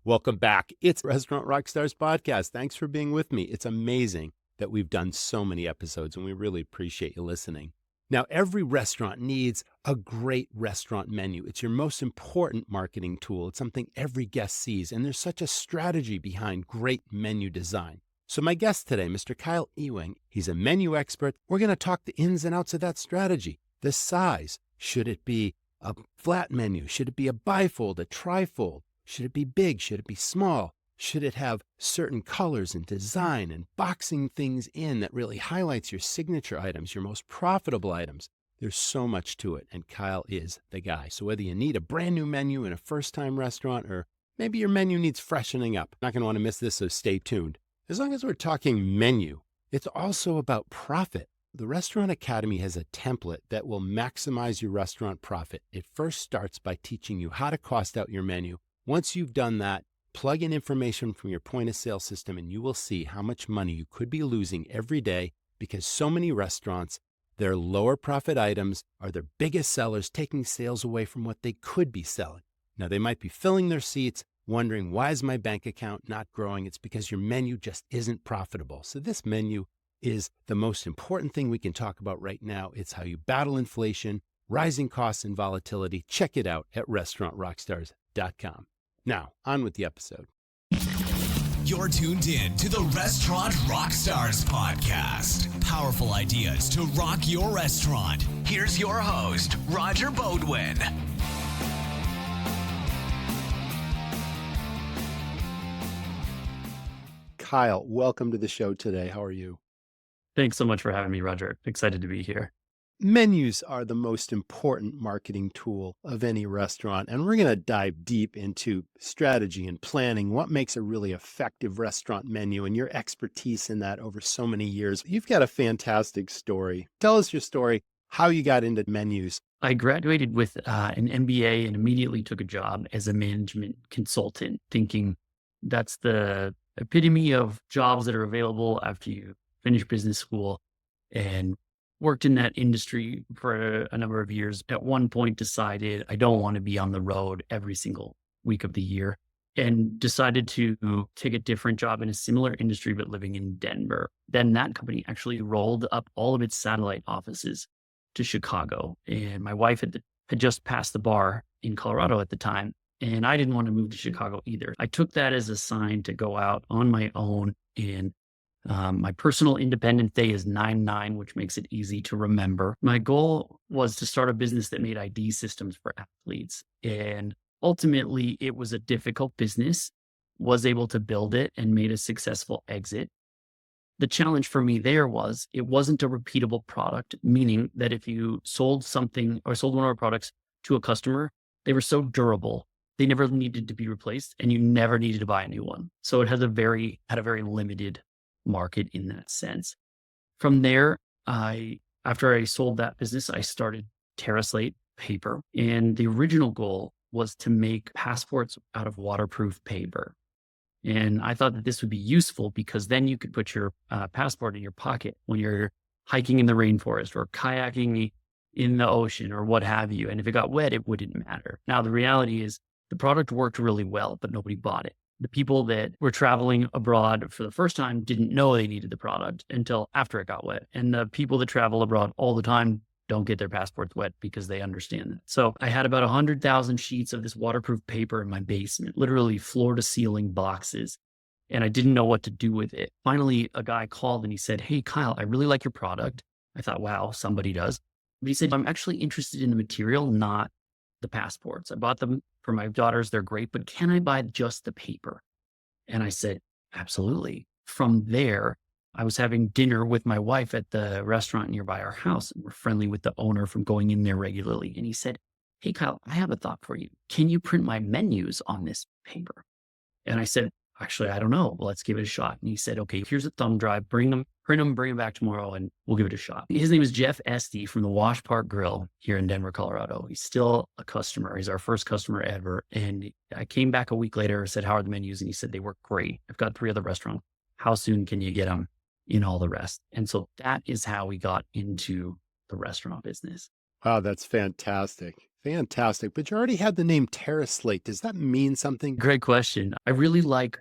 Welcome back. It's Restaurant Rockstars Podcast. Thanks for being with me. It's amazing that we've done so many episodes, and we really appreciate you listening. Now, every restaurant needs a great restaurant menu. It's your most important marketing tool. It's something every guest sees, and there's such a strategy behind great menu design. So my guest today, Mr. Kyle Ewing, he's a menu expert. We're going to talk the ins and outs of that strategy. The size. Should it be a flat menu? Should it be a bifold, a trifold? Should it be big? Should it be small? Should it have certain colors and design and boxing things in that really highlights your signature items, your most profitable items? There's so much to it, and Kyle is the guy. So whether you need a brand new menu in a first-time restaurant, or maybe your menu needs freshening up, not going to want to miss this, so stay tuned. As long as we're talking menu, it's also about profit. The Restaurant Academy has a template that will maximize your restaurant profit. It first starts by teaching you how to cost out your menu. Once you've done that, plug in information from your point of sale system and you will see how much money you could be losing every day, because so many restaurants, their lower profit items are their biggest sellers, taking sales away from what they could be selling. Now, they might be filling their seats, wondering, why is my bank account not growing? It's because your menu just isn't profitable. So this menu is the most important thing we can talk about right now. It's how you battle inflation, rising costs, and volatility. Check it out at restaurantrockstars.com. Now, on with the episode. You're tuned in to the Restaurant Rockstars Podcast. Powerful ideas to rock your restaurant. Here's your host, Roger Bodwin. Kyle, welcome to the show today. How are you? Thanks so much for having me, Roger. Excited to be here. Menus are the most important marketing tool of any restaurant, and we're going to dive deep into strategy and planning, what makes a really effective restaurant menu, and your expertise in that over so many years. You've got a fantastic story. Tell us your story, how you got into menus. I graduated with an MBA and immediately took a job as a management consultant, thinking that's the epitome of jobs that are available after you finish business school, and worked in that industry for a number of years. At one point decided I don't want to be on the road every single week of the year, and decided to take a different job in a similar industry, but living in Denver. Then that company actually rolled up all of its satellite offices to Chicago. And my wife had just passed the bar in Colorado at the time, and I didn't want to move to Chicago either. I took that as a sign to go out on my own, and my personal Independence Day is 9/9, which makes it easy to remember. My goal was to start a business that made ID systems for athletes. And ultimately, it was a difficult business, was able to build it and made a successful exit. The challenge for me there was it wasn't a repeatable product, meaning that if you sold something or sold one of our products to a customer, they were so durable, they never needed to be replaced, and you never needed to buy a new one. So it had a very limited market in that sense. From there, after I sold that business, I started TerraSlate paper. And the original goal was to make passports out of waterproof paper. And I thought that this would be useful because then you could put your passport in your pocket when you're hiking in the rainforest or kayaking in the ocean or what have you. And if it got wet, it wouldn't matter. Now, the reality is the product worked really well, but nobody bought it. The people that were traveling abroad for the first time didn't know they needed the product until after it got wet. And the people that travel abroad all the time don't get their passports wet because they understand that. So I had about 100,000 sheets of this waterproof paper in my basement, literally floor to ceiling boxes. And I didn't know what to do with it. Finally, a guy called and he said, "Hey, Kyle, I really like your product." I thought, wow, somebody does. But he said, "I'm actually interested in the material, not the passports. I bought them for my daughters. They're great, but can I buy just the paper?" And I said, absolutely. From there, I was having dinner with my wife at the restaurant nearby our house, and we're friendly with the owner from going in there regularly. And he said, "Hey, Kyle, I have a thought for you. Can you print my menus on this paper?" And I said, "Actually, I don't know. Well, let's give it a shot." And he said, "Okay, here's a thumb drive. Print them, bring them back tomorrow, and we'll give it a shot." His name is Jeff Esty from the Wash Park Grill here in Denver, Colorado. He's still a customer. He's our first customer ever. And I came back a week later and said, "How are the menus?" And he said, "They work great. I've got 3 other restaurants. How soon can you get them in all the rest?" And so that is how we got into the restaurant business. Wow, that's fantastic. Fantastic. But you already had the name Terrace Slate. Does that mean something? Great question. I really like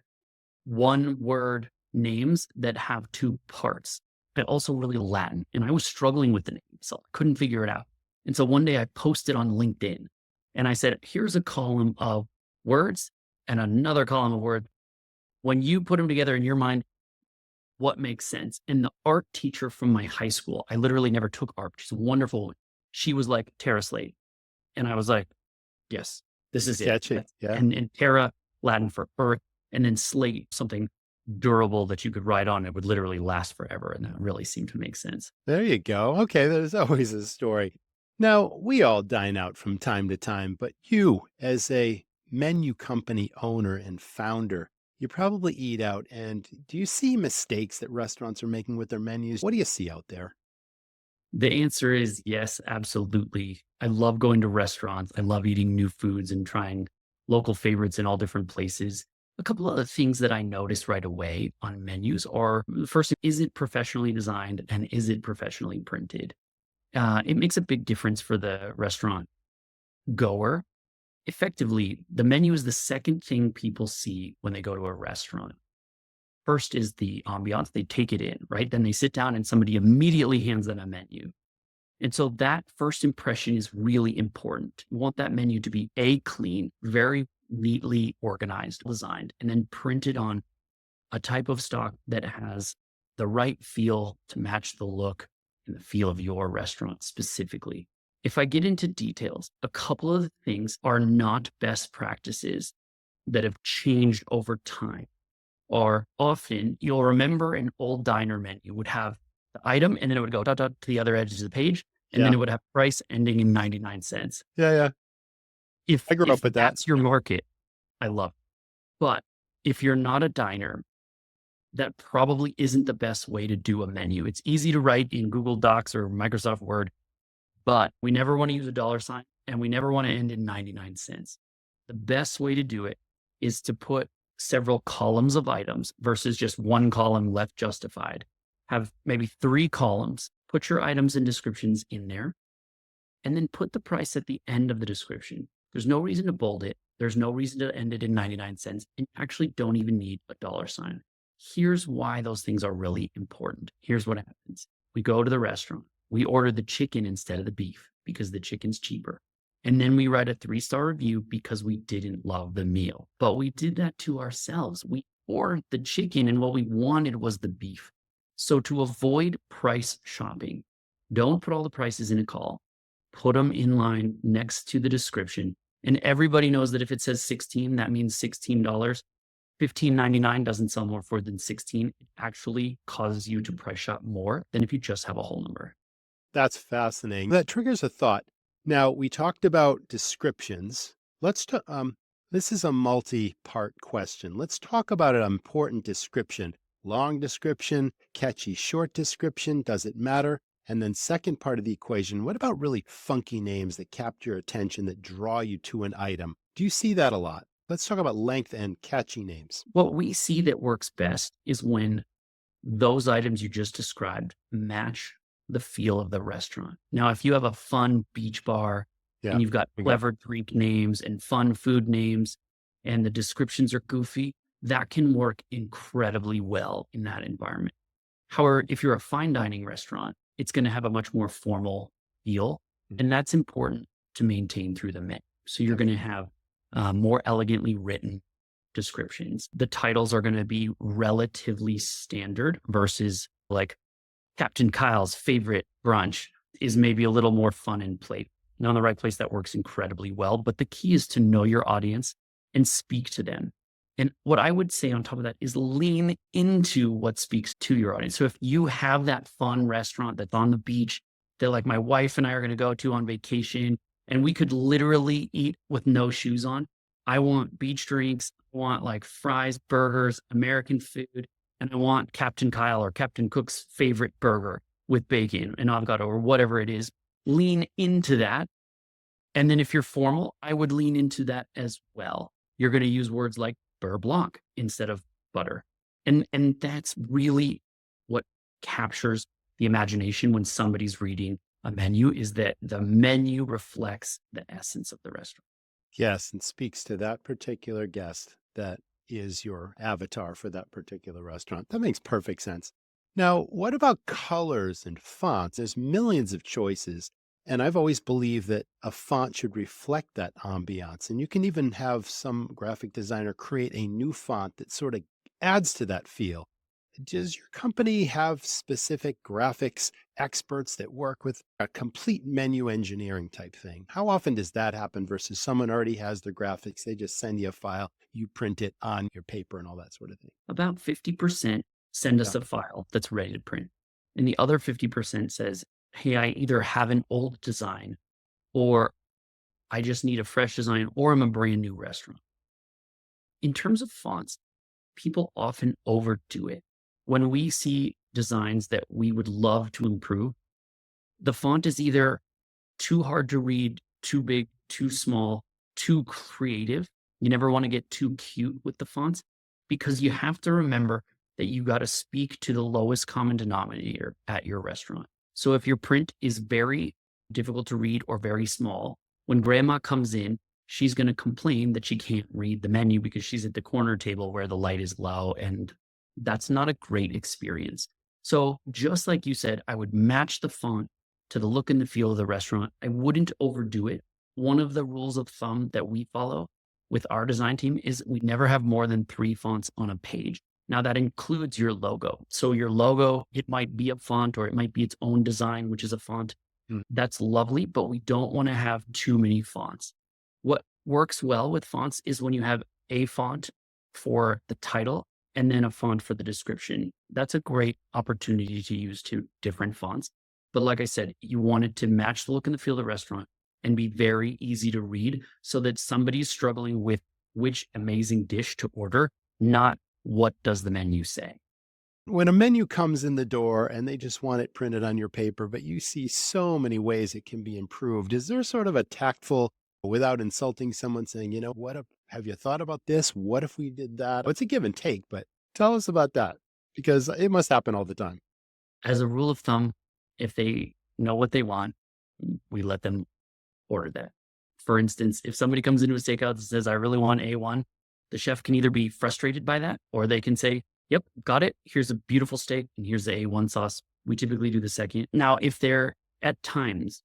one word names that have two parts, but also really Latin. And I was struggling with the name, so I couldn't figure it out. And so one day I posted on LinkedIn and I said, here's a column of words and another column of words. When you put them together in your mind, what makes sense? And the art teacher from my high school, I literally never took art. She's a wonderful woman. She was like, Terrace Slate. And I was like, yes, this is it. Catchy. Yeah. And terra, Latin for earth, and then slate, something durable that you could write on. It would literally last forever. And that really seemed to make sense. There you go. Okay, there's always a story. Now, we all dine out from time to time, but you, as a menu company owner and founder, you probably eat out. And do you see mistakes that restaurants are making with their menus? What do you see out there? The answer is yes, absolutely. I love going to restaurants. I love eating new foods and trying local favorites in all different places. A couple of the things that I notice right away on menus are, the first, is it professionally designed and is it professionally printed? It makes a big difference for the restaurant goer. Effectively, the menu is the second thing people see when they go to a restaurant. First is the ambiance. They take it in, right? Then they sit down and somebody immediately hands them a menu. And so that first impression is really important. You want that menu to be clean, very neatly organized, designed, and then printed on a type of stock that has the right feel to match the look and the feel of your restaurant specifically. If I get into details, a couple of things are not best practices that have changed over time. Or often you'll remember an old diner menu would have the item and then it would go dot, dot, to the other edge of the page. And then it would have price ending in 99 cents. Yeah. If I grew up with that. That's your market, I love it. But if you're not a diner, that probably isn't the best way to do a menu. It's easy to write in Google Docs or Microsoft Word, but we never want to use a dollar sign and we never want to end in 99 cents. The best way to do it is to put several columns of items versus just one column left justified. Have maybe 3 columns, put your items and descriptions in there, and then put the price at the end of the description. There's no reason to bold it. There's no reason to end it in 99 cents. And you actually don't even need a dollar sign. Here's why those things are really important. Here's what happens. We go to the restaurant. We order the chicken instead of the beef because the chicken's cheaper. And then we write a 3-star review because we didn't love the meal. But we did that to ourselves. We ordered the chicken and what we wanted was the beef. So to avoid price shopping, don't put all the prices in a call. Put them in line next to the description. And everybody knows that if it says 16, that means $16. $15.99 doesn't sell more for than 16. It actually causes you to price shop more than if you just have a whole number. That's fascinating. That triggers a thought. Now, we talked about descriptions. This is a multi-part question. Let's talk about an important description. Long description, catchy short description, does it matter? And then second part of the equation, what about really funky names that capture your attention, that draw you to an item? Do you see that a lot? Let's talk about length and catchy names. What we see that works best is when those items you just described match the feel of the restaurant. Now, if you have a fun beach bar and you've got clever drink names and fun food names and the descriptions are goofy, that can work incredibly well in that environment. However, if you're a fine dining restaurant, it's going to have a much more formal feel, and that's important to maintain through the menu. So you're going to have more elegantly written descriptions. The titles are going to be relatively standard versus like Captain Kyle's favorite brunch is maybe a little more fun and playful. Now, in the right place, that works incredibly well. But the key is to know your audience and speak to them. And what I would say on top of that is lean into what speaks to your audience. So if you have that fun restaurant that's on the beach that like my wife and I are going to go to on vacation, and we could literally eat with no shoes on, I want beach drinks, I want like fries, burgers, American food, and I want Captain Kyle or Captain Cook's favorite burger with bacon and avocado or whatever it is. Lean into that. And then if you're formal, I would lean into that as well. You're going to use words like beurre blanc instead of butter. And that's really what captures the imagination when somebody's reading a menu is that the menu reflects the essence of the restaurant. Yes, and speaks to that particular guest that is your avatar for that particular restaurant. That makes perfect sense. Now, what about colors and fonts? There's millions of choices, and I've always believed that a font should reflect that ambiance. And you can even have some graphic designer create a new font that sort of adds to that feel. Does your company have specific graphics experts that work with a complete menu engineering type thing? How often does that happen versus someone already has the graphics? They just send you a file, you print it on your paper and all that sort of thing. About 50% send Yeah. us a file that's ready to print. And the other 50% says, hey, I either have an old design or I just need a fresh design or I'm a brand new restaurant. In terms of fonts, people often overdo it. When we see designs that we would love to improve, the font is either too hard to read, too big, too small, too creative. You never want to get too cute with the fonts because you have to remember that you got to speak to the lowest common denominator at your restaurant. So if your print is very difficult to read or very small, when grandma comes in, she's going to complain that she can't read the menu because she's at the corner table where the light is low. And that's not a great experience. So just like you said, I would match the font to the look and the feel of the restaurant. I wouldn't overdo it. One of the rules of thumb that we follow with our design team is we never have more than 3 fonts on a page. Now that includes your logo. So your logo, it might be a font or it might be its own design, which is a font. Mm. That's lovely, but we don't want to have too many fonts. What works well with fonts is when you have a font for the title and then a font for the description. That's a great opportunity to use 2 different fonts. But like I said, you want it to match the look and the feel of the restaurant and be very easy to read so that somebody's struggling with which amazing dish to order, not what does the menu say. When a menu comes in the door and they just want it printed on your paper, but you see so many ways it can be improved, is there sort of a tactful, without insulting someone, saying, what if, have you thought about this? What if we did that? It's a give and take, but tell us about that because it must happen all the time. As a rule of thumb, if they know what they want, we let them order that. For instance, if somebody comes into a steakhouse and says, I really want A1, the chef can either be frustrated by that or they can say, yep, got it. Here's a beautiful steak and here's the A1 sauce. We typically do the second. Now, if they're at times,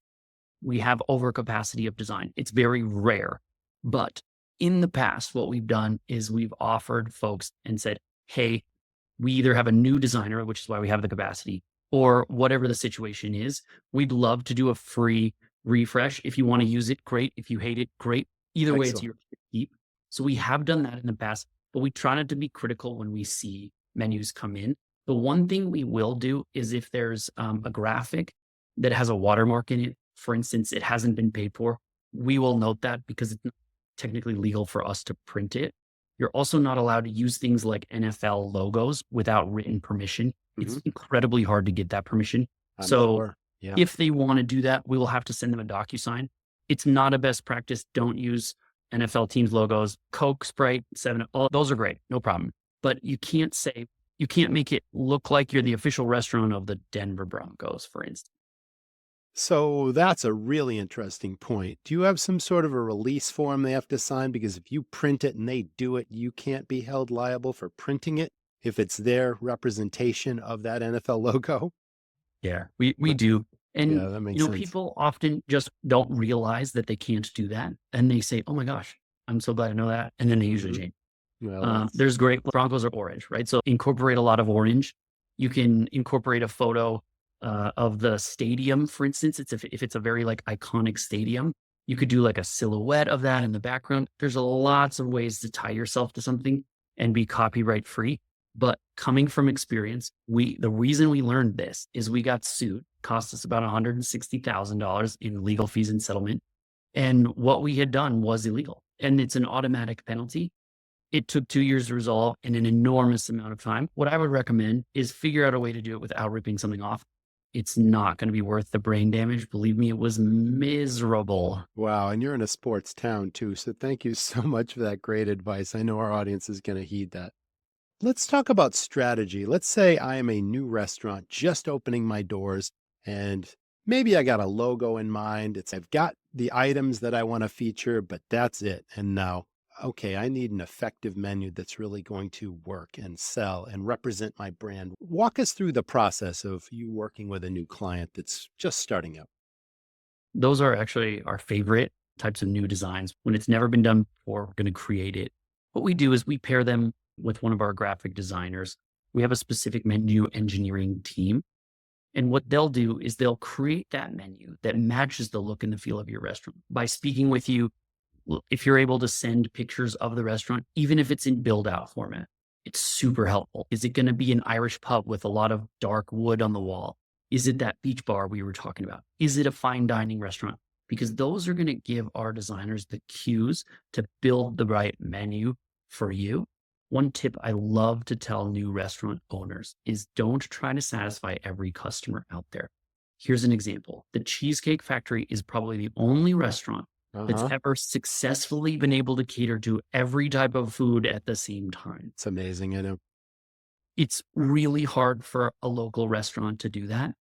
we have overcapacity of design. It's very rare. But in the past, what we've done is we've offered folks and said, hey, we either have a new designer, which is why we have the capacity, or whatever the situation is, we'd love to do a free refresh. If you want to use it, great. If you hate it, great. Either way, it's Excellent. your keep. So we have done that in the past, but we try not to be critical when we see menus come in. The one thing we will do is if there's a graphic that has a watermark in it, for instance, it hasn't been paid for, we will note that because it's not technically legal for us to print it. You're also not allowed to use things like NFL logos without written permission. It's incredibly hard to get that permission. I'm So sure. Yeah. if they want to do that, we will have to send them a DocuSign. It's not a best practice. Don't use NFL teams logos, Coke, Sprite, 7, all those are great, no problem. But you can't make it look like you're the official restaurant of the Denver Broncos, for instance. So that's a really interesting point. Do you have some sort of a release form they have to sign? Because if you print it and they do it, you can't be held liable for printing it if it's their representation of that NFL logo. Yeah, we do. And Yeah, that makes sense. people often just don't realize that they can't do that. And they say, oh my gosh, I'm so glad to know that. And then they usually Mhm. change. Well, that's- There's great Broncos are orange, right? So incorporate a lot of orange. You can incorporate a photo of the stadium, for instance. If it's a very like iconic stadium, you could do like a silhouette of that in the background. There's lots of ways to tie yourself to something and be copyright free. But coming from experience, the reason we learned this is we got sued, cost us about $160,000 in legal fees and settlement. And what we had done was illegal and it's an automatic penalty. It took 2 years to resolve in an enormous amount of time. What I would recommend is figure out a way to do it without ripping something off. It's not going to be worth the brain damage. Believe me, it was miserable. Wow. And you're in a sports town too. So thank you so much for that great advice. I know our audience is going to heed that. Let's talk about strategy. Let's say I am a new restaurant just opening my doors and maybe I got a logo in mind. I've got the items that I want to feature, but that's it. And now, okay, I need an effective menu that's really going to work and sell and represent my brand. Walk us through the process of you working with a new client that's just starting out. Those are actually our favorite types of new designs. When it's never been done before, we're going to create it. What we do is we pair them with one of our graphic designers. We have a specific menu engineering team. And what they'll do is they'll create that menu that matches the look and the feel of your restaurant. By speaking with you, if you're able to send pictures of the restaurant, even if it's in build out format, it's super helpful. Is it going to be an Irish pub with a lot of dark wood on the wall? Is it that beach bar we were talking about? Is it a fine dining restaurant? Because those are going to give our designers the cues to build the right menu for you. One tip I love to tell new restaurant owners is don't try to satisfy every customer out there. Here's an example. The Cheesecake Factory is probably the only restaurant that's ever successfully been able to cater to every type of food at the same time. It's amazing. I know. It's really hard for a local restaurant to do that.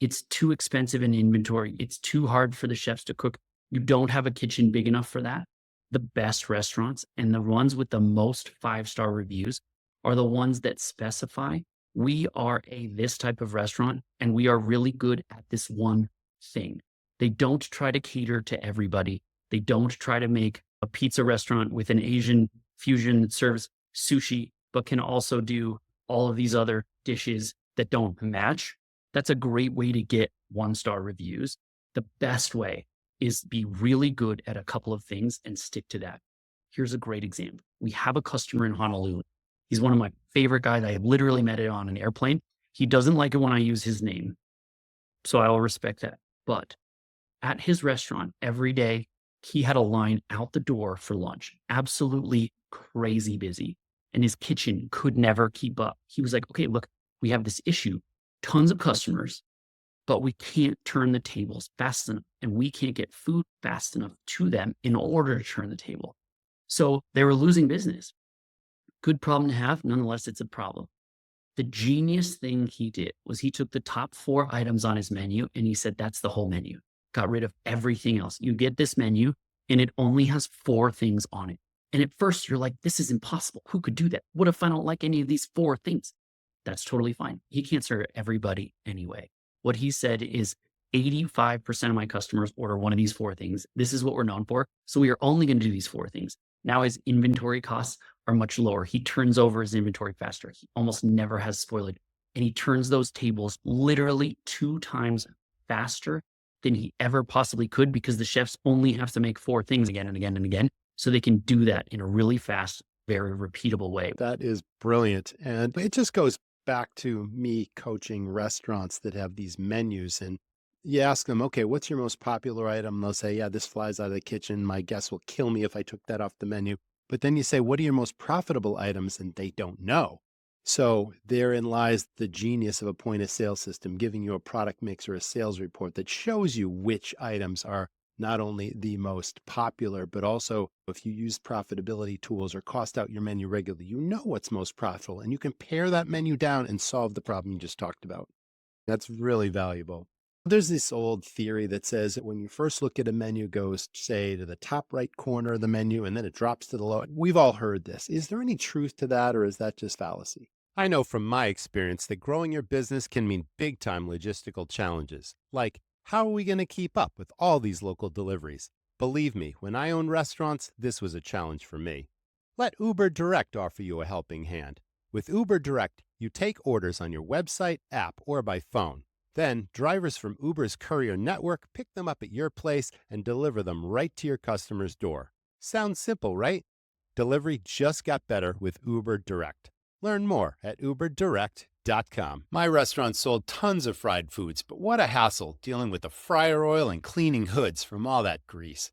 It's too expensive in inventory. It's too hard for the chefs to cook. You don't have a kitchen big enough for that. The best restaurants and the ones with the most 5-star reviews are the ones that specify we are this type of restaurant and we are really good at this one thing. They don't try to cater to everybody. They don't try to make a pizza restaurant with an Asian fusion that serves sushi, but can also do all of these other dishes that don't match. That's a great way to get 1-star reviews. The best way is be really good at a couple of things and stick to that. Here's a great example. We have a customer in Honolulu. He's one of my favorite guys. I literally met it on an airplane. He doesn't like it when I use his name, so I will respect that. But at his restaurant every day, he had a line out the door for lunch, absolutely crazy busy. And his kitchen could never keep up. He was like, okay, look, we have this issue, tons of customers, but we can't turn the tables fast enough and we can't get food fast enough to them in order to turn the table. So they were losing business. Good problem to have. Nonetheless, it's a problem. The genius thing he did was he took the top 4 items on his menu and he said, that's the whole menu. Got rid of everything else. You get this menu and it only has 4 things on it. And at first you're like, this is impossible. Who could do that? What if I don't like any of these 4 things? That's totally fine. He can't serve everybody anyway. What he said is 85% of my customers order one of these 4 things. This is what we're known for. So we are only going to do these 4 things. Now his inventory costs are much lower. He turns over his inventory faster. He almost never has spoilage. And he turns those tables literally 2 times faster than he ever possibly could because the chefs only have to make 4 things again and again and again. So they can do that in a really fast, very repeatable way. That is brilliant. And it just goes back to me coaching restaurants that have these menus, and you ask them, okay, what's your most popular item? They'll say, yeah, this flies out of the kitchen. My guests will kill me if I took that off the menu. But then you say, what are your most profitable items? And they don't know. So therein lies the genius of a point of sale system, giving you a product mix or a sales report that shows you which items are not only the most popular, but also if you use profitability tools or cost out your menu regularly, you know what's most profitable and you can pare that menu down and solve the problem you just talked about. That's really valuable. There's this old theory that says that when you first look at a menu, it goes, say, to the top right corner of the menu, and then it drops to the low. We've all heard this. Is there any truth to that, or is that just fallacy? I know from my experience that growing your business can mean big-time logistical challenges, like how are we going to keep up with all these local deliveries? Believe me, when I owned restaurants, this was a challenge for me. Let Uber Direct offer you a helping hand. With Uber Direct, you take orders on your website, app, or by phone. Then, drivers from Uber's courier network pick them up at your place and deliver them right to your customer's door. Sounds simple, right? Delivery just got better with Uber Direct. Learn more at uberdirect.com. My restaurant sold tons of fried foods, but what a hassle dealing with the fryer oil and cleaning hoods from all that grease.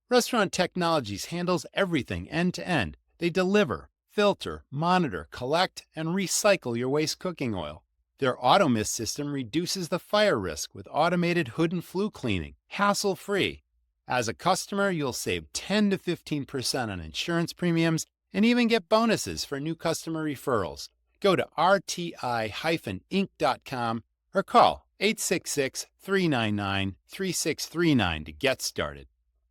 Restaurant Technologies handles everything end to end. They deliver, filter, monitor, collect, and recycle your waste cooking oil. Their AutoMist system reduces the fire risk with automated hood and flue cleaning, hassle-free. As a customer, you'll save 10 to 15% on insurance premiums and even get bonuses for new customer referrals. Go to rti-inc.com or call 866-399-3639 to get started.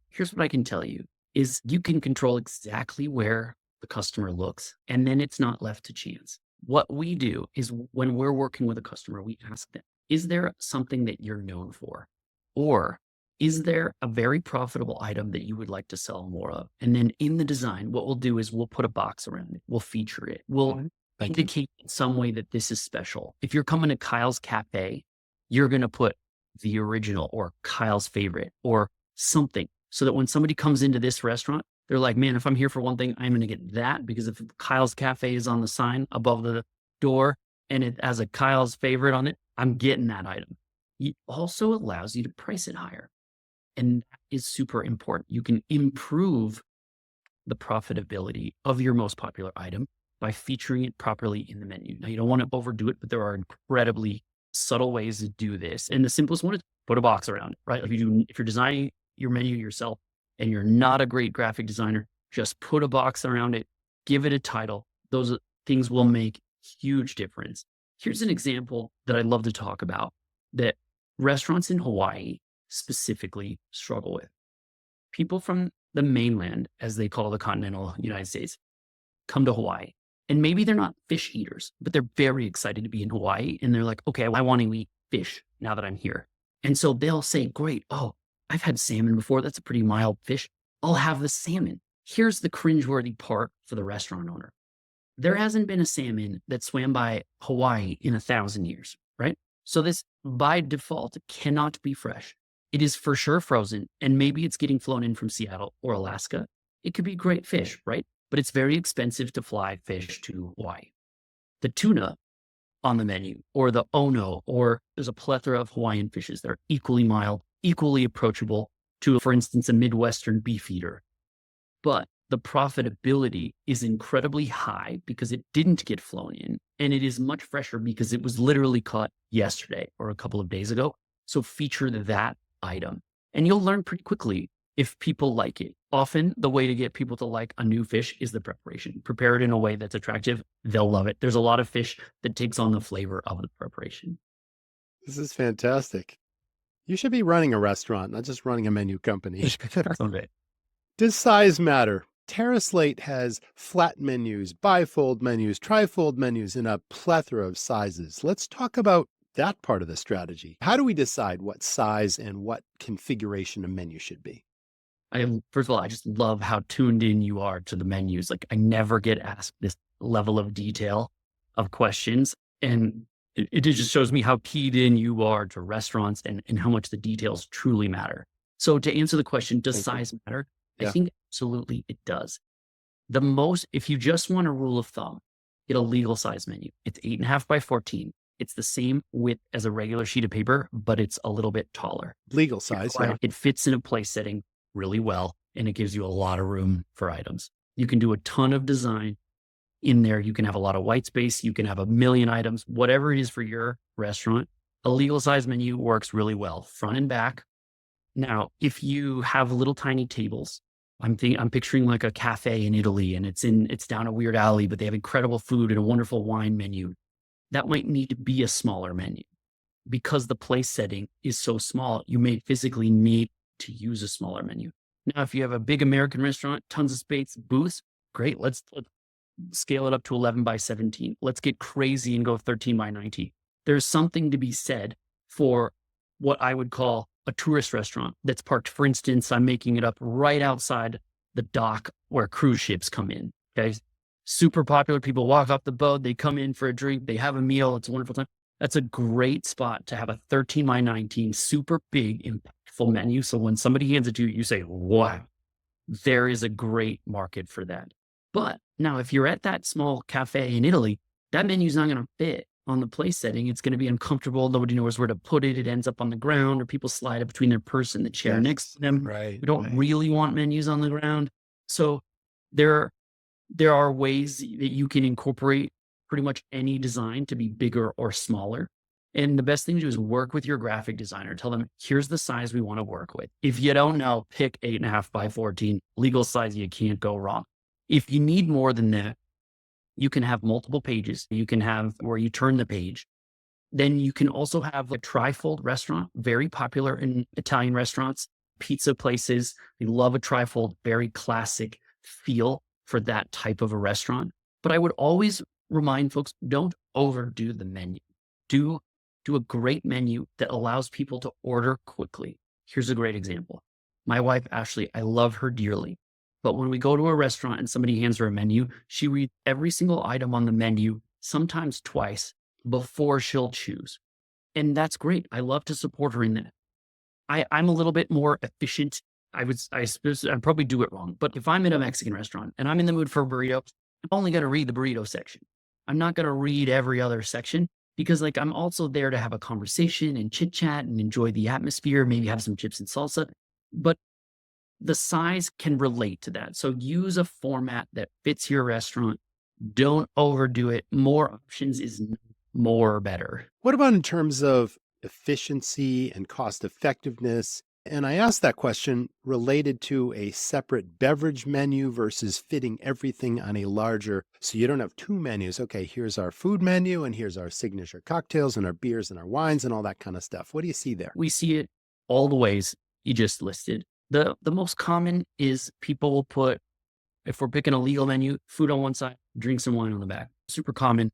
Here's what I can tell you is you can control exactly where the customer looks, and then it's not left to chance. What we do is when we're working with a customer, we ask them, is there something that you're known for? Or is there a very profitable item that you would like to sell more of? And then in the design, what we'll do is we'll put a box around it. We'll feature it. We'll indicate in some way that this is special. If you're coming to Kyle's Cafe, you're going to put the original or Kyle's favorite or something so that when somebody comes into this restaurant, they're like, man, if I'm here for one thing, I'm going to get that, because if Kyle's Cafe is on the sign above the door and it has a Kyle's favorite on it, I'm getting that item. It also allows you to price it higher. And that is super important. You can improve the profitability of your most popular item by featuring it properly in the menu. Now, you don't want to overdo it, but there are incredibly subtle ways to do this. And the simplest one is put a box around it, right? If you're designing your menu yourself and you're not a great graphic designer, just put a box around it, give it a title. Those things will make huge difference. Here's an example that I'd love to talk about that restaurants in Hawaii specifically struggle with. People from the mainland, as they call the continental United States, come to Hawaii. And maybe they're not fish eaters, but they're very excited to be in Hawaii. And they're like, okay, I want to eat fish now that I'm here. And so they'll say, great, oh, I've had salmon before. That's a pretty mild fish. I'll have the salmon. Here's the cringeworthy part for the restaurant owner. There hasn't been a salmon that swam by Hawaii in 1,000 years, right? So this by default cannot be fresh. It is for sure frozen, and maybe it's getting flown in from Seattle or Alaska. It could be great fish, right? But it's very expensive to fly fish to Hawaii. The tuna on the menu, or the ono, or there's a plethora of Hawaiian fishes that are equally mild, equally approachable to, for instance, a Midwestern beef eater. But the profitability is incredibly high because it didn't get flown in, and it is much fresher because it was literally caught yesterday or a couple of days ago. So feature that item, and you'll learn pretty quickly if people like it. Often the way to get people to like a new fish is the preparation. Prepare it in a way that's attractive. They'll love it. There's a lot of fish that takes on the flavor of the preparation. This is fantastic. You should be running a restaurant, not just running a menu company. Someday. Does size matter? TerraSlate has flat menus, bifold menus, trifold menus in a plethora of sizes. Let's talk about that part of the strategy. How do we decide what size and what configuration a menu should be? First of all, I just love how tuned in you are to the menus. Like, I never get asked this level of detail of questions. And it just shows me how keyed in you are to restaurants and how much the details truly matter. So to answer the question, does size matter? Yeah. I think absolutely it does. If you just want a rule of thumb, get a legal size menu. It's 8.5 by 14. It's the same width as a regular sheet of paper, but it's a little bit taller. Legal size. Yeah. It fits in a place setting really well, and it gives you a lot of room for items. You can do a ton of design in there. You can have a lot of white space. You can have 1 million items, whatever it is for your restaurant. A legal size menu works really well, front and back. Now, if you have little tiny tables, I'm picturing like a cafe in Italy, and it's down a weird alley, but they have incredible food and a wonderful wine menu. That might need to be a smaller menu because the place setting is so small. You may physically need to use a smaller menu. Now, if you have a big American restaurant, tons of space, booths, great. Let's scale it up to 11 by 17. Let's get crazy and go 13 by 19. There's something to be said for what I would call a tourist restaurant that's parked, for instance, I'm making it up, right outside the dock where cruise ships come in. Okay. Super popular. People walk off the boat, they come in for a drink, they have a meal. It's a wonderful time. That's a great spot to have a 13 by 19, super big, impactful menu. So when somebody hands it to you, you say, wow, there is a great market for that. But now if you're at that small cafe in Italy, that menu's not going to fit on the place setting. It's going to be uncomfortable. Nobody knows where to put it. It ends up on the ground, or people slide it between their purse and the chair next to them. Right. We don't really want menus on the ground. So there are ways that you can incorporate pretty much any design to be bigger or smaller. And the best thing to do is work with your graphic designer. Tell them, here's the size we want to work with. If you don't know, pick 8.5 by 14, legal size. You can't go wrong. If you need more than that, you can have multiple pages. You can have where you turn the page. Then you can also have a trifold restaurant, very popular in Italian restaurants, pizza places. They love a trifold, very classic feel for that type of a restaurant. But I would always remind folks, don't overdo the menu. Do do a great menu that allows people to order quickly. Here's a great example. My wife, Ashley, I love her dearly. But when we go to a restaurant and somebody hands her a menu, she reads every single item on the menu, sometimes twice, before she'll choose. And that's great. I love to support her in that. I'm a little bit more efficient. I suppose I'd probably do it wrong. But if I'm in a Mexican restaurant and I'm in the mood for a burrito, I'm only going to read the burrito section. I'm not going to read every other section because like I'm also there to have a conversation and chit chat and enjoy the atmosphere, maybe have some chips and salsa. But the size can relate to that. So use a format that fits your restaurant. Don't overdo it. More options is more better. What about in terms of efficiency and cost effectiveness? And I asked that question related to a separate beverage menu versus fitting everything on a larger, so you don't have two menus. Okay, here's our food menu and here's our signature cocktails and our beers and our wines and all that kind of stuff. What do you see there? We see it all the ways you just listed. The most common is people will put, if we're picking a legal menu, food on one side, drinks and wine on the back. Super common.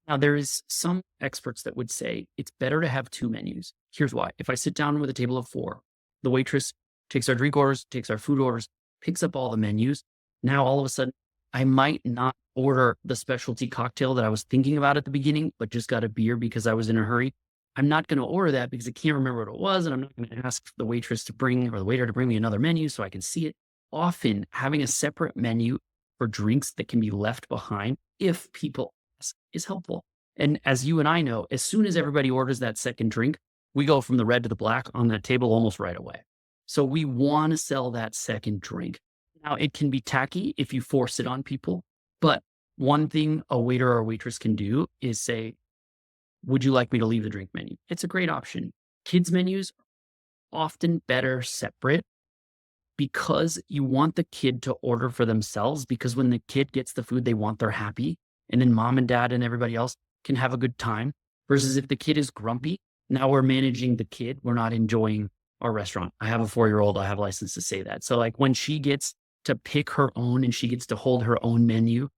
Now, there is some experts that would say it's better to have two menus. Here's why. If I sit down with a table of four, the waitress takes our drink orders, takes our food orders, picks up all the menus. Now, all of a sudden, I might not order the specialty cocktail that I was thinking about at the beginning, but just got a beer because I was in a hurry. I'm not going to order that because I can't remember what it was. And I'm not going to ask the waitress to bring or the waiter to bring me another menu so I can see it. Often, having a separate menu for drinks that can be left behind if people is helpful. And as you and I know, as soon as everybody orders that second drink, we go from the red to the black on that table almost right away. So we want to sell that second drink. Now, it can be tacky if you force it on people, but one thing a waiter or a waitress can do is say, would you like me to leave the drink menu? It's a great option. Kids menus are often better separate because you want the kid to order for themselves, because when the kid gets the food they want, they're happy. And then mom and dad and everybody else can have a good time. Versus if the kid is grumpy, now we're managing the kid. We're not enjoying our restaurant. I have a 4-year-old. I have a license to say that. So like when she gets to pick her own and she gets to hold her own menu,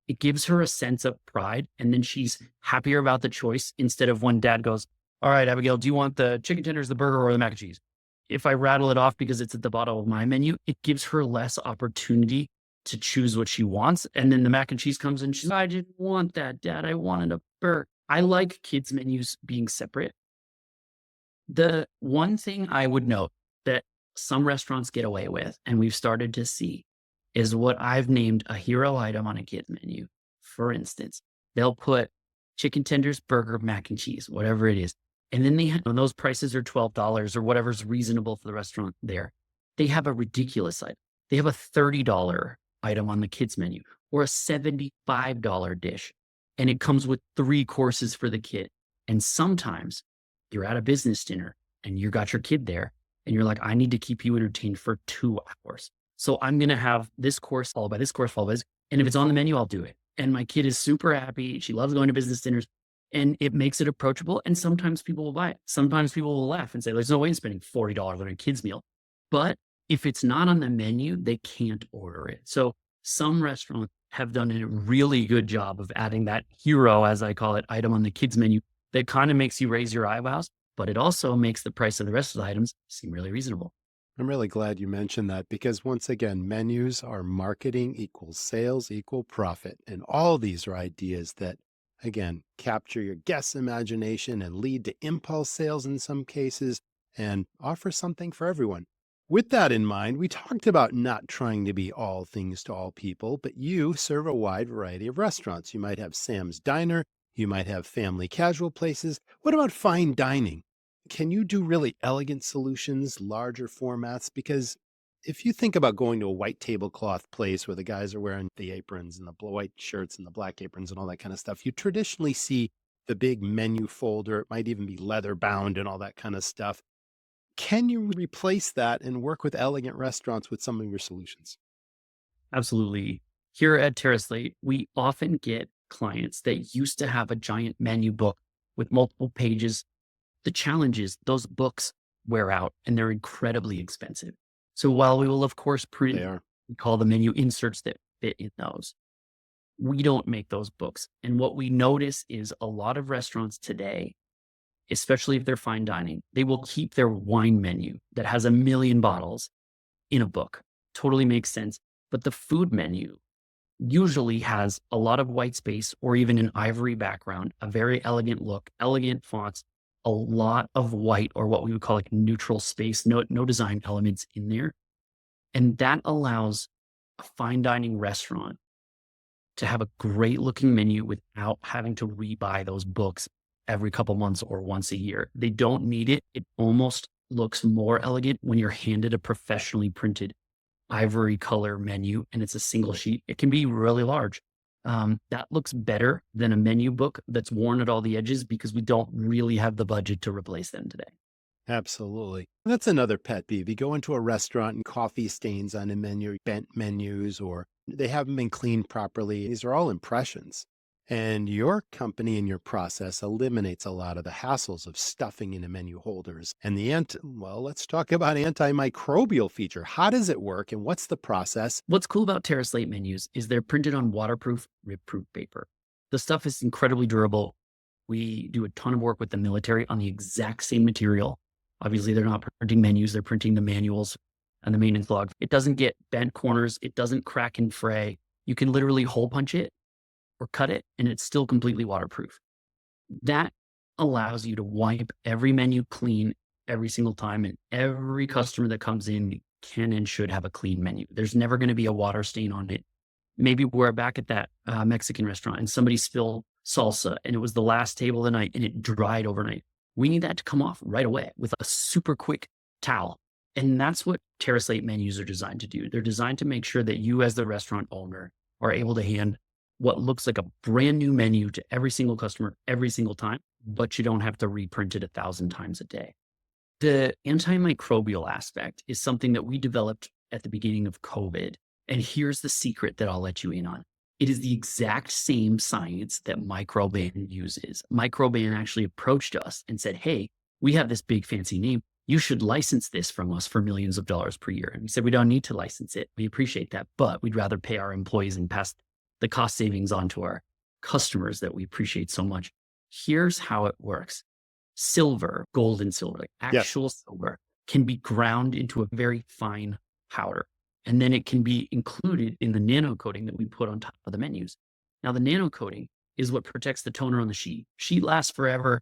it gives her a sense of pride. And then she's happier about the choice instead of when dad goes, all right, Abigail, do you want the chicken tenders, the burger, or the mac and cheese? If I rattle it off because it's at the bottom of my menu, it gives her less opportunity to choose what she wants. And then the mac and cheese comes in. She's like, I didn't want that, Dad. I wanted a burger. I like kids' menus being separate. The one thing I would note that some restaurants get away with, and we've started to see, is what I've named a hero item on a kid's menu. For instance, they'll put chicken tenders, burger, mac and cheese, whatever it is. And then when those prices are $12 or whatever's reasonable for the restaurant there, they have a ridiculous item. They have a $30 item on the kids menu or a $75 dish. And it comes with 3 courses for the kid. And sometimes you're at a business dinner and you got your kid there and you're like, I need to keep you entertained for 2 hours. So I'm going to have this course followed by this course followed by this. And if it's on the menu, I'll do it. And my kid is super happy. She loves going to business dinners and it makes it approachable. And sometimes people will buy it. Sometimes people will laugh and say, there's no way I'm spending $40 on a kid's meal. But if it's not on the menu, they can't order it. So some restaurants have done a really good job of adding that hero, as I call it, item on the kids menu that kind of makes you raise your eyebrows, but it also makes the price of the rest of the items seem really reasonable. I'm really glad you mentioned that because once again, menus are marketing equals sales equal profit. And all these are ideas that, again, capture your guest's imagination and lead to impulse sales in some cases and offer something for everyone. With that in mind, we talked about not trying to be all things to all people, but you serve a wide variety of restaurants. You might have Sam's Diner, you might have family casual places. What about fine dining? Can you do really elegant solutions, larger formats? Because if you think about going to a white tablecloth place where the guys are wearing the aprons and the white shirts and the black aprons and all that kind of stuff, you traditionally see the big menu folder. It might even be leather bound and all that kind of stuff. Can you replace that and work with elegant restaurants with some of your solutions? Absolutely. Here at Terrace Slate, we often get clients that used to have a giant menu book with multiple pages. The challenge is those books wear out and they're incredibly expensive. So while we will, of course, print, They are. we call the menu inserts that fit in those, we don't make those books. And what we notice is a lot of restaurants today, especially if they're fine dining, they will keep their wine menu that has 1,000,000 bottles in a book. Totally makes sense. But the food menu usually has a lot of white space or even an ivory background, a very elegant look, elegant fonts, a lot of white or what we would call like neutral space, no design elements in there. And that allows a fine dining restaurant to have a great looking menu without having to rebuy those books every couple months or once a year. They don't need it. It almost looks more elegant when you're handed a professionally printed ivory color menu and it's a single sheet. It can be really large. That looks better than a menu book that's worn at all the edges because we don't really have the budget to replace them today. Absolutely. That's another pet peeve. You go into a restaurant and coffee stains on a menu, bent menus, or they haven't been cleaned properly. These are all impressions. And your company and your process eliminates a lot of the hassles of stuffing into menu holders. And well, let's talk about antimicrobial feature. How does it work and what's the process? What's cool about TerraSlate menus is they're printed on waterproof, rip-proof paper. The stuff is incredibly durable. We do a ton of work with the military on the exact same material. Obviously, they're not printing menus, they're printing the manuals and the maintenance log. It doesn't get bent corners, it doesn't crack and fray. You can literally hole punch it or cut it, and it's still completely waterproof. That allows you to wipe every menu clean every single time, and every customer that comes in can and should have a clean menu. There's never going to be a water stain on it. Maybe we're back at that Mexican restaurant and somebody spilled salsa and it was the last table of the night and it dried overnight. We need that to come off right away with a super quick towel. And that's what TerraSlate menus are designed to do. They're designed to make sure that you as the restaurant owner are able to hand what looks like a brand new menu to every single customer every single time, but you don't have to reprint it 1,000 times a day. The antimicrobial aspect is something that we developed at the beginning of COVID. And here's the secret that I'll let you in on. It is the exact same science that Microban uses. Microban actually approached us and said, hey, we have this big fancy name. You should license this from us for millions of dollars per year. And we said, we don't need to license it. We appreciate that, but we'd rather pay our employees and pass the cost savings on to our customers that we appreciate so much. Here's how it works. Silver, gold and silver, like actual silver, can be ground into a very fine powder. And then it can be included in the nano coating that we put on top of the menus. Now, the nano coating is what protects the toner on the sheet. Sheet lasts forever.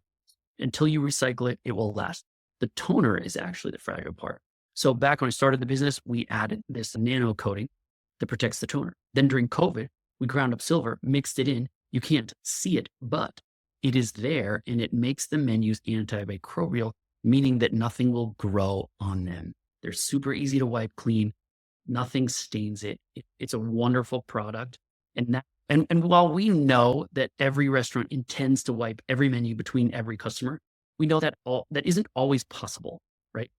Until you recycle it, it will last. The toner is actually the fragile part. So back when I started the business, we added this nano coating that protects the toner. Then during COVID, we ground up silver, mixed it in. You can't see it, but it is there and it makes the menus antimicrobial, meaning that nothing will grow on them. They're super easy to wipe clean. Nothing stains it. It's a wonderful product. And while we know that every restaurant intends to wipe every menu between every customer, we know that that isn't always possible, right?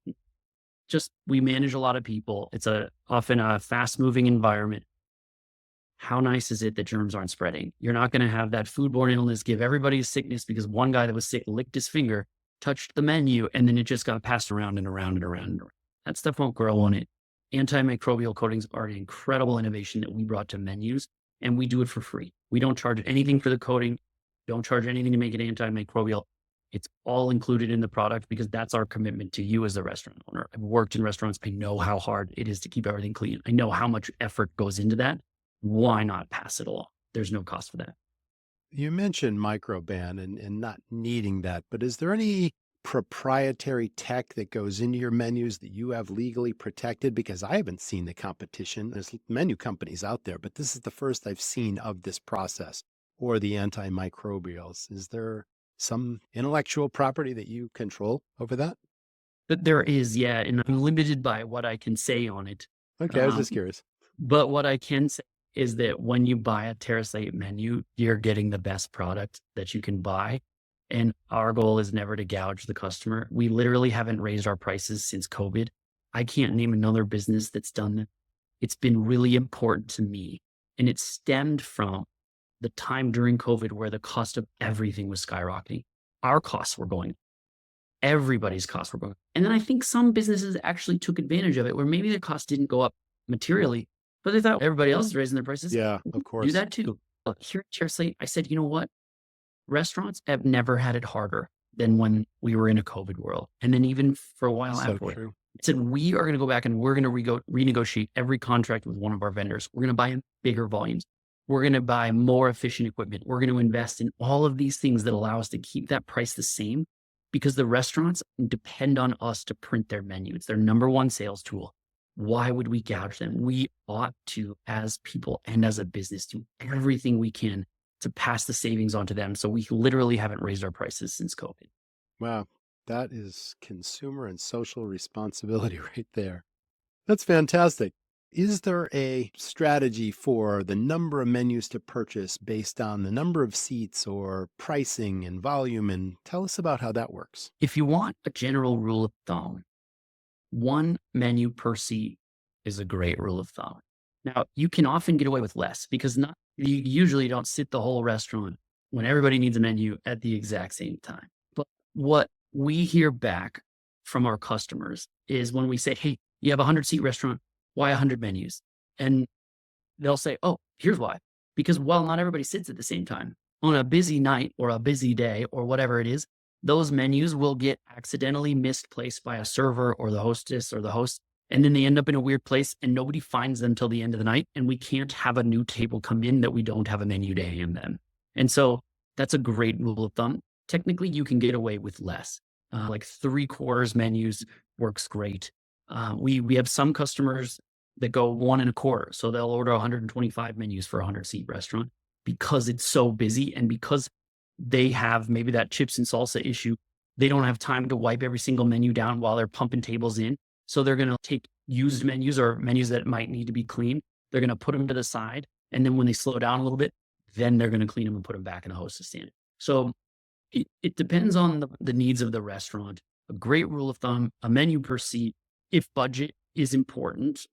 Just we manage a lot of people. It's often a fast moving environment. How nice is it that germs aren't spreading? You're not going to have that foodborne illness give everybody a sickness because one guy that was sick licked his finger, touched the menu, and then it just got passed around and around and around and around. That stuff won't grow on it. Antimicrobial coatings are an incredible innovation that we brought to menus, and we do it for free. We don't charge anything for the coating, don't charge anything to make it antimicrobial. It's all included in the product because that's our commitment to you as a restaurant owner. I've worked in restaurants. I know how hard it is to keep everything clean. I know how much effort goes into that. Why not pass it along? There's no cost for that. You mentioned Microban and not needing that, but is there any proprietary tech that goes into your menus that you have legally protected? Because I haven't seen the competition. There's menu companies out there, but this is the first I've seen of this process or the antimicrobials. Is there some intellectual property that you control over that? But there is, yeah, and I'm limited by what I can say on it. Okay, I was just curious. But what I can say is that when you buy a TerraSlate menu, you're getting the best product that you can buy. And our goal is never to gouge the customer. We literally haven't raised our prices since COVID. I can't name another business that's done that. It's been really important to me. And it stemmed from the time during COVID where the cost of everything was skyrocketing. our costs were going, everybody's costs were going. And then I think some businesses actually took advantage of it where maybe their costs didn't go up materially, but they thought everybody else is raising their prices. Yeah, We of can do course. that too. Look, here at ChairSlate, I said, you know what? Restaurants have never had it harder than when we were in a COVID world. And then even for a while So afterward, true. I said, we are going to go back and we're going to renegotiate every contract with one of our vendors. We're going to buy in bigger volumes. We're going to buy more efficient equipment. We're going to invest in all of these things that allow us to keep that price the same because the restaurants depend on us to print their menu. It's their number one sales tool. Why would we gouge them? We ought to, as people and as a business, do everything we can to pass the savings on to them. So we literally haven't raised our prices since COVID. Wow. That is consumer and social responsibility right there. That's fantastic. Is there a strategy for the number of menus to purchase based on the number of seats or pricing and volume? And tell us about how that works. If you want a general rule of thumb, one menu per seat is a great rule of thumb. Now, you can often get away with less because you usually don't sit the whole restaurant when everybody needs a menu at the exact same time. But what we hear back from our customers is when we say, hey, you have a 100-seat restaurant, why 100 menus? And they'll say, oh, here's why. Because while not everybody sits at the same time, on a busy night or a busy day or whatever it is, those menus will get accidentally misplaced by a server or the hostess or the host. And then they end up in a weird place and nobody finds them till the end of the night. And we can't have a new table come in that we don't have a menu to hand them. And so that's a great rule of thumb. Technically, you can get away with less. Like 3/4 menus works great. We have some customers that go 1 1/4. So they'll order 125 menus for a 100-seat restaurant because it's so busy and because they have maybe that chips and salsa issue. They don't have time to wipe every single menu down while they're pumping tables in. So they're going to take used menus or menus that might need to be cleaned. They're going to put them to the side. And then when they slow down a little bit, then they're going to clean them and put them back in the hostess stand. So it depends on the needs of the restaurant. A great rule of thumb, a menu per seat. If budget is important,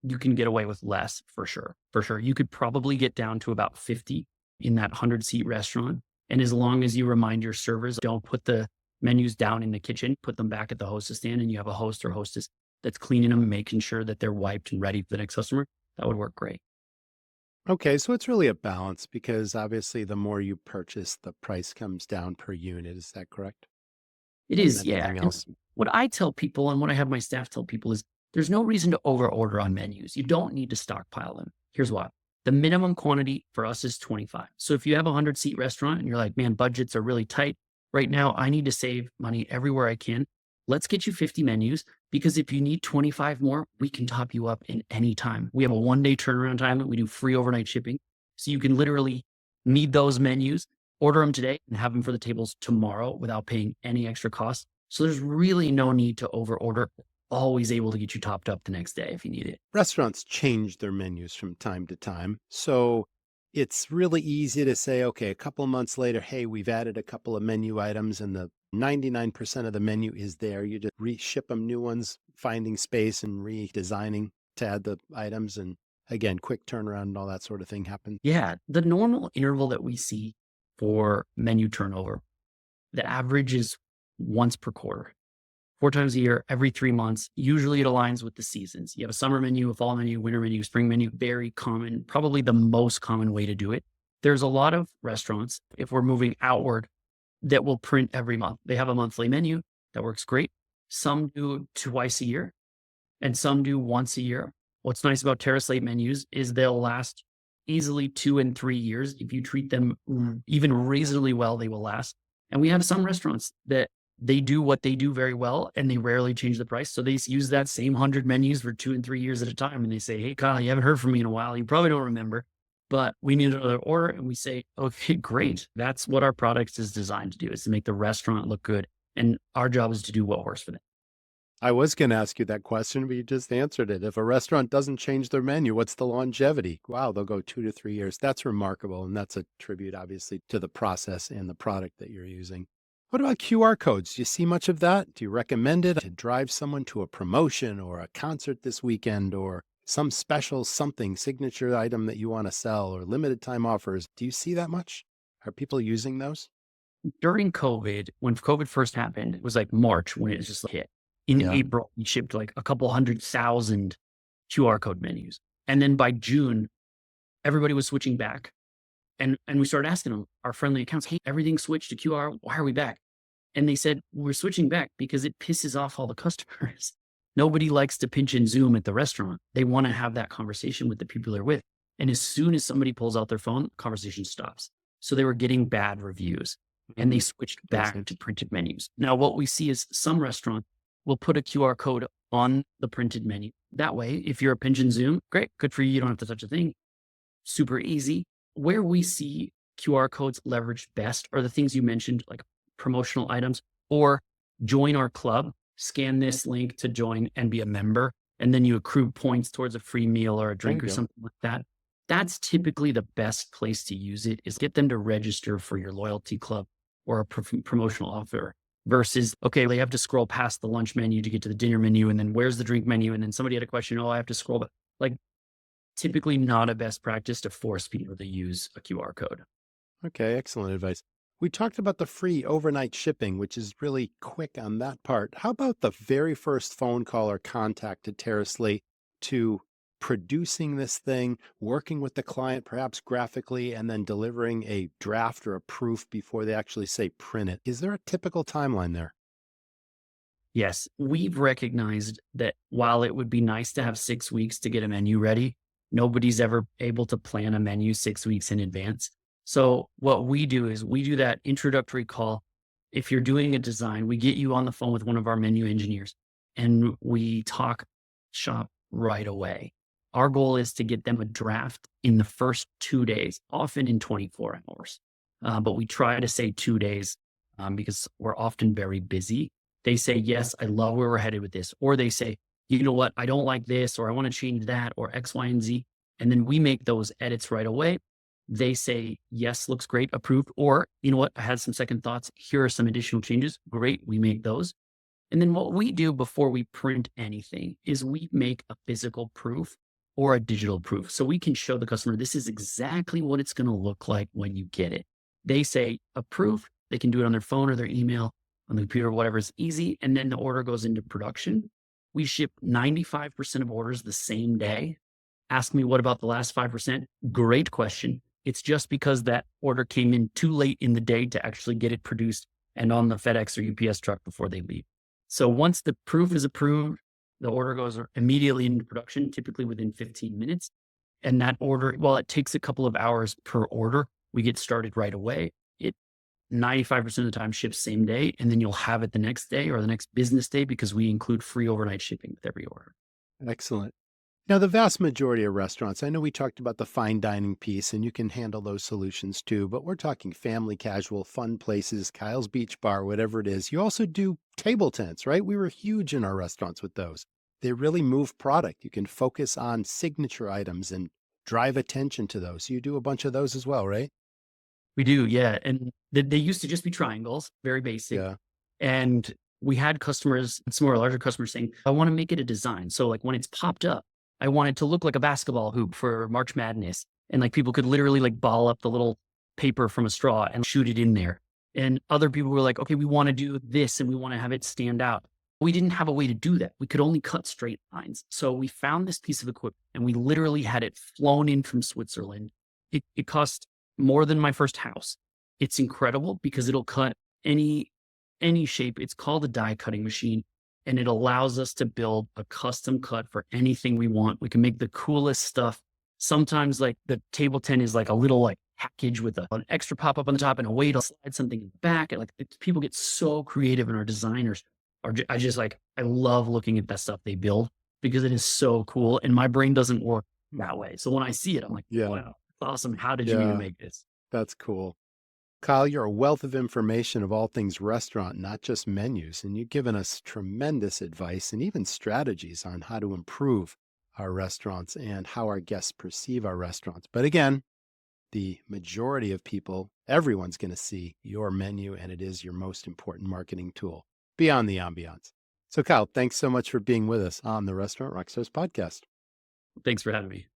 you can get away with less for sure. For sure. You could probably get down to about 50 in that 100-seat restaurant. And as long as you remind your servers, don't put the menus down in the kitchen, put them back at the hostess stand, and you have a host or hostess that's cleaning them, making sure that they're wiped and ready for the next customer, that would work great. Okay, so it's really a balance because obviously the more you purchase, the price comes down per unit. Is that correct? It And is, yeah. everything And else. what I tell people and what I have my staff tell people is there's no reason to over order on menus. You don't need to stockpile them. Here's why. The minimum quantity for us is 25. So if you have a 100-seat restaurant and you're like, man, budgets are really tight right now, I need to save money everywhere I can. Let's get you 50 menus because if you need 25 more, we can top you up in any time. We have a 1-day turnaround time and we do free overnight shipping. So you can literally need those menus, order them today and have them for the tables tomorrow without paying any extra cost. So there's really no need to over order. Always able to get you topped up the next day if you need it. Restaurants change their menus from time to time. So it's really easy to say, okay, a couple of months later, hey, we've added a couple of menu items and the 99% of the menu is there. You just reship them new ones, finding space and redesigning to add the items. And again, quick turnaround and all that sort of thing happens. Yeah. The normal interval that we see for menu turnover, the average is once per quarter. 4 times a year, every 3 months. Usually it aligns with the seasons. You have a summer menu, a fall menu, winter menu, spring menu, very common, probably the most common way to do it. There's a lot of restaurants, if we're moving outward, that will print every month. They have a monthly menu that works great. Some do twice a year and some do once a year. What's nice about TerraSlate menus is they'll last easily 2 and 3 years. If you treat them even reasonably well, they will last. And we have some restaurants that they do what they do very well and they rarely change the price. So they use that same 100 menus for 2 and 3 years at a time. And they say, hey, Kyle, you haven't heard from me in a while. You probably don't remember, but we need another order. And we say, okay, great. That's what our product is designed to do, is to make the restaurant look good. And our job is to do what works for them. I was going to ask you that question, but you just answered it. If a restaurant doesn't change their menu, what's the longevity? Wow, they'll go 2 to 3 years. That's remarkable. And that's a tribute, obviously, to the process and the product that you're using. What about QR codes? Do you see much of that? Do you recommend it to drive someone to a promotion or a concert this weekend or some special something, signature item that you want to sell or limited time offers? Do you see that much? Are people using those? during COVID, when COVID first happened, it was like March when it just hit. In Yeah. April, we shipped like a couple 100,000 QR code menus. And then by June, everybody was switching back. And we started asking them, our friendly accounts, hey, everything switched to QR. Why are we back? And they said, we're switching back because it pisses off all the customers. Nobody likes to pinch and zoom at the restaurant. They want to have that conversation with the people they're with. And as soon as somebody pulls out their phone, conversation stops. So they were getting bad reviews and they switched back to printed menus. Now, what we see is some restaurants will put a QR code on the printed menu. That way, if you're a pinch and zoom, great, good for you. You don't have to touch a thing. Super easy. Where we see QR codes leveraged best are the things you mentioned, like promotional items or join our club, scan this link to join and be a member. And then you accrue points towards a free meal or a drink or something like that. That's typically the best place to use it, is get them to register for your loyalty club or a promotional offer versus, okay, they have to scroll past the lunch menu to get to the dinner menu. And then where's the drink menu? And then somebody had a question, oh, I have to scroll. But like, typically not a best practice to force people to use a QR code. Okay, excellent advice. We talked about the free overnight shipping, which is really quick on that part. How about the very first phone call or contact to TerraSlate to producing this thing, working with the client, perhaps graphically, and then delivering a draft or a proof before they actually say print it? Is there a typical timeline there? Yes, we've recognized that while it would be nice to have 6 weeks to get a menu ready, nobody's ever able to plan a menu 6 weeks in advance. So what we do is we do that introductory call. If you're doing a design, we get you on the phone with one of our menu engineers and we talk shop right away. Our goal is to get them a draft in the first 2 days, often in 24 hours. But we try to say 2 days because we're often very busy. They say, yes, I love where we're headed with this. Or they say, you know what, I don't like this, or I want to change that, or X, Y, and Z. And then we make those edits right away. They say, yes, looks great, approved. Or, you know what, I had some second thoughts. Here are some additional changes. Great, we make those. And then what we do before we print anything is we make a physical proof or a digital proof. So we can show the customer, this is exactly what it's going to look like when you get it. They say approve. They can do it on their phone or their email, on the computer, whatever is easy. And then the order goes into production. We ship 95% of orders the same day. Ask me, what about the last 5%? Great question. It's just because that order came in too late in the day to actually get it produced and on the FedEx or UPS truck before they leave. So once the proof is approved, the order goes immediately into production, typically within 15 minutes. And that order, while it takes a couple of hours per order, we get started right away. It 95% of the time ships same day, and then you'll have it the next day or the next business day because we include free overnight shipping with every order. Excellent. Now, the vast majority of restaurants, I know we talked about the fine dining piece and you can handle those solutions too, but we're talking family, casual, fun places, Kyle's Beach Bar, whatever it is. You also do table tents, right? We were huge in our restaurants with those. They really move product. You can focus on signature items and drive attention to those. You do a bunch of those as well, right? We do, yeah. And they used to just be triangles, very basic. Yeah. And we had customers, some of our larger customers saying, I want to make it a design. So like when it's popped up, I want it to look like a basketball hoop for March Madness. And like people could literally like ball up the little paper from a straw and shoot it in there. And other people were like, okay, we want to do this and we want to have it stand out. We didn't have a way to do that. We could only cut straight lines. So we found this piece of equipment and we literally had it flown in from Switzerland. It cost more than my first house. It's incredible because it'll cut any shape. It's called a die cutting machine. And it allows us to build a custom cut for anything we want. We can make the coolest stuff. Sometimes like the table tent is like a little like package with an extra pop up on the top and a way to slide something in the back. And like people get so creative, and our designers are, I love looking at that stuff they build because it is so cool. And my brain doesn't work that way. So when I see it, I'm like, wow, that's awesome. How did you even make this? That's cool. Kyle, you're a wealth of information of all things restaurant, not just menus, and you've given us tremendous advice and even strategies on how to improve our restaurants and how our guests perceive our restaurants. But again, the majority of people, everyone's going to see your menu, and it is your most important marketing tool beyond the ambiance. So Kyle, thanks so much for being with us on the Restaurant Rockstars podcast. Thanks for having me.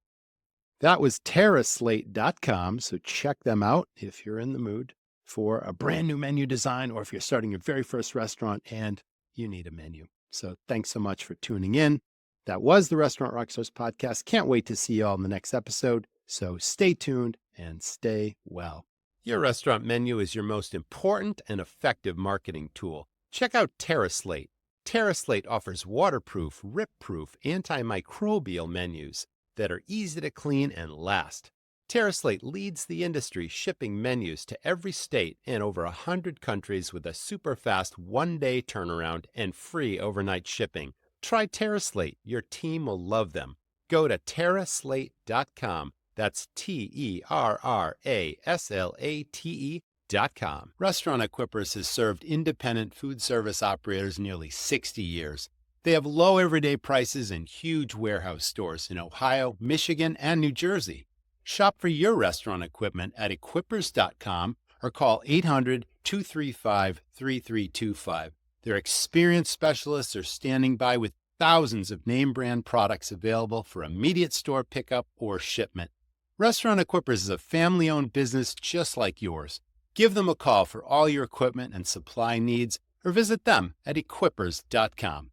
That was TerraSlate.com, so check them out if you're in the mood for a brand new menu design, or if you're starting your very first restaurant and you need a menu. So thanks so much for tuning in. That was the Restaurant Rockstars podcast. Can't wait to see you all in the next episode. So stay tuned and stay well. Your restaurant menu is your most important and effective marketing tool. Check out TerraSlate. TerraSlate offers waterproof, rip-proof, antimicrobial menus that are easy to clean and last. TerraSlate leads the industry, shipping menus to every state and over 100 countries with a super fast one-day turnaround and free overnight shipping. Try TerraSlate. Your team will love them. Go to terraslate.com. That's TerraSlate.com. Restaurant Equippers has served independent food service operators nearly 60 years. They have low everyday prices and huge warehouse stores in Ohio, Michigan, and New Jersey. Shop for your restaurant equipment at equippers.com or call 800-235-3325. Their experienced specialists are standing by with thousands of name brand products available for immediate store pickup or shipment. Restaurant Equippers is a family-owned business just like yours. Give them a call for all your equipment and supply needs or visit them at equippers.com.